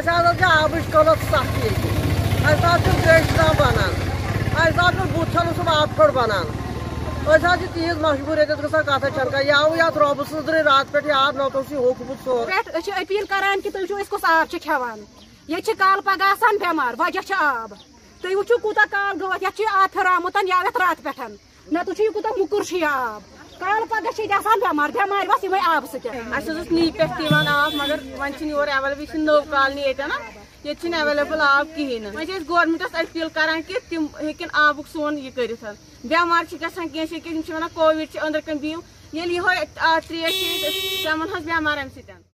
आबच कलत सख्त ये बनान बुथन सब आब फट बनान तीज मजबूर ये कथा चन यह आव ये रब सद्रे रात पे आब न तो होकमुत सोर अपील करान कि तुम कस आब खेवान ये काल पगह आसान बेमार वजह आब तुम वो कूत काल गो ये आब फिरामुत या रात पे ना तो कूत मुकुर आब काल पगह आसान बेमार बेमार बस ये आब नी पे आब मगर वन योर एवेलेबल नव कॉलनी ये एवेलेबल आब कहें वो गवर्नमेंटस अपील करान कि तम हेकन आबुक सोन यह कर बेमार गसान कोविड अंदर कन बिहू ये त्रेश चमन बेमार अम